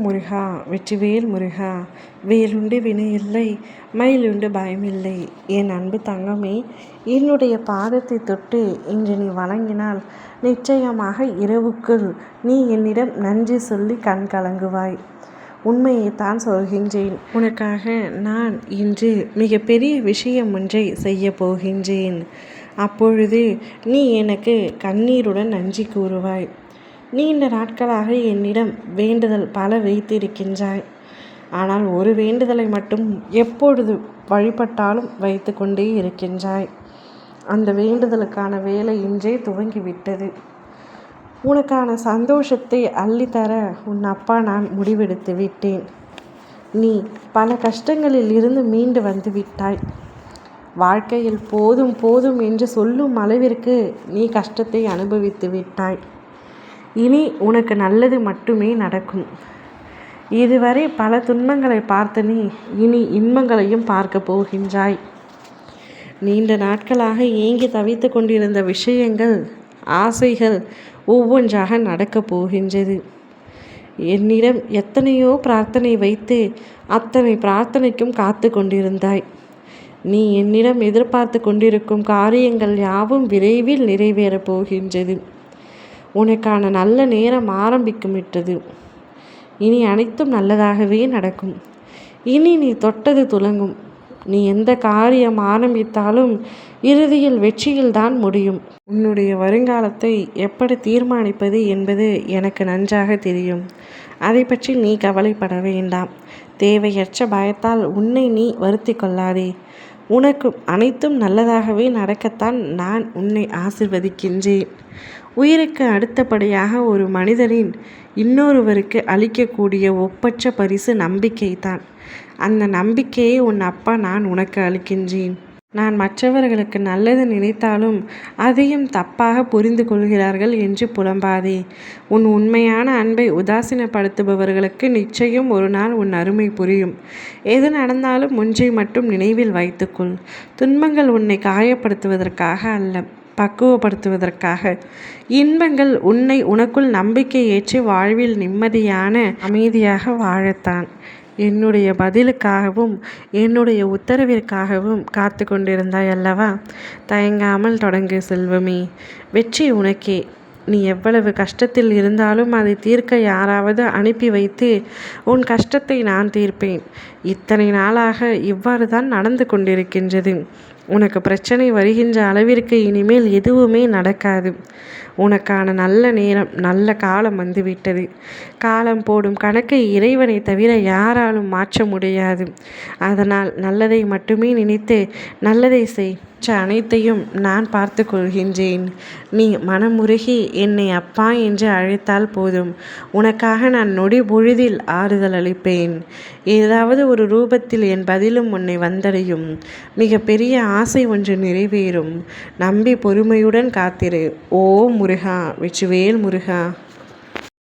முருகா வெற்றிவேல் முருகா. வேலுண்டு வினையில்லை, மயிலுண்டு பயமில்லை. என் அன்பு தங்கமே, என்னுடைய பாதத்தை தொட்டு இன்று நீ வணங்கினால் நிச்சயமாக இரவுக்குள் நீ என்னிடம் நன்றி சொல்லி கண் கலங்குவாய். உண்மையைத்தான் சொல்கின்றேன். உனக்காக நான் இன்று மிகப்பெரிய விஷயம் ஒன்றை செய்ய போகின்றேன். அப்பொழுது நீ எனக்கு கண்ணீருடன் நன்றி கூறுவாய். நீண்ட நாட்களாக என்னிடம் வேண்டுதல் பல வைத்திருக்கின்றாய். ஆனால் ஒரு வேண்டுதலை மட்டும் எப்பொழுது வழிபட்டாலும் வைத்து கொண்டே இருக்கின்றாய். அந்த வேண்டுதலுக்கான வேலை இன்றே துவங்கிவிட்டது. உனக்கான சந்தோஷத்தை அள்ளித்தர உன் அப்பா நான் முடிவெடுத்து விட்டேன். நீ பல கஷ்டங்களில் இருந்து மீண்டு வந்து விட்டாய். வாழ்க்கையில் போதும் போதும் என்று சொல்லும் அளவிற்கு நீ கஷ்டத்தை அனுபவித்து விட்டாய். இனி உனக்கு நல்லது மட்டுமே நடக்கும். இதுவரை பல துன்பங்களை பார்த்த நீ இனி இன்பங்களையும் பார்க்க போகின்றாய். நீண்ட நாட்களாக ஏங்கி தவித்து கொண்டிருந்த விஷயங்கள், ஆசைகள் ஒவ்வொன்றாக நடக்கப் போகின்றது. என்னிடம் எத்தனையோ பிரார்த்தனை வைத்து அத்தனை பிரார்த்தனைக்கும் காத்து கொண்டிருந்தாய். நீ என்னிடம் எதிர்பார்த்து கொண்டிருக்கும் காரியங்கள் யாவும் விரைவில் நிறைவேறப் போகின்றது. உனக்கான நல்ல நேரம் ஆரம்பிக்கும் விட்டது. இனி அனைத்தும் நல்லதாகவே நடக்கும். இனி நீ தொட்டது துலங்கும். நீ எந்த காரியம் ஆரம்பித்தாலும் இறுதியில் வெற்றியில்தான் முடியும். உன்னுடைய வருங்காலத்தை எப்படி தீர்மானிப்பது என்பது எனக்கு நன்றாக தெரியும். அதை பற்றி நீ கவலைப்பட வேண்டாம். தேவையற்ற பயத்தால் உன்னை நீ வருத்தி கொள்ளாதே. உனக்கு அனைத்தும் நல்லதாகவே நடக்கத்தான் நான் உன்னை ஆசிர்வதிக்கின்றேன். உயிருக்கு அடுத்தபடியாக ஒரு மனிதனின் இன்னொருவருக்கு அளிக்கக்கூடிய ஒப்பற்ற பரிசு நம்பிக்கைதான். அந்த நம்பிக்கையை உன் அப்பா நான் உனக்கு அளிக்கின்றேன். நான் மற்றவர்களுக்கு நல்லது நினைத்தாலும் அதையும் தப்பாக புரிந்து கொள்கிறார்கள் என்று புலம்பாதே. உன் உண்மையான அன்பை உதாசீனப்படுத்துபவர்களுக்கு நிச்சயம் ஒரு நாள் உன் அருமை புரியும். எது நடந்தாலும் ஒன்றை மட்டும் நினைவில் வைத்துக்கொள். துன்பங்கள் உன்னை காயப்படுத்துவதற்காக அல்ல, பக்குவப்படுத்துவதற்காக. இன்பங்கள் உனக்குள் நம்பிக்கை ஏற்றி வாழ்வில் நிம்மதியான அமைதியாக வாழத்தான். என்னுடைய பதிலுக்காகவும் என்னுடைய உத்தரவிற்காகவும் காத்து கொண்டிருந்தாய் அல்லவா? தயங்காமல் தொடங்கு செல்வமே. வெற்றி உனக்கே. நீ எவ்வளவு கஷ்டத்தில் இருந்தாலும் அதை தீர்க்க யாராவது அனுப்பி வைத்து உன் கஷ்டத்தை நான் தீர்ப்பேன். இத்தனை நாளாக இவ்வாறு தான் நடந்து கொண்டிருக்கின்றது. உனக்கு பிரச்சனை வருகின்ற அளவிற்கு இனிமேல் எதுவுமே நடக்காது. உனக்கான நல்ல நேரம், நல்ல காலம் வந்துவிட்டது. காலம் போடும் கணக்கை இறைவனை தவிர யாராலும் மாற்ற முடியாது. அதனால் நல்லதை மட்டுமே நினைத்து நல்லதை செய். அனைத்தையும் நான் பார்த்து கொள்கின்றேன். நீ மனமுருகி என்னை அப்பா என்று அழைத்தால் போதும். உனக்காக நான் நொடி பொழுதில் ஆறுதல் அளிப்பேன். ஏதாவது ஒரு ரூபத்தில் என் பதிலும் உன்னை வந்தடையும். மிக பெரிய ஆசை ஒன்று நிறைவேறும். நம்பி பொறுமையுடன் காத்திரு. ஓ முருகா, வெற்றிவேல் முருகா.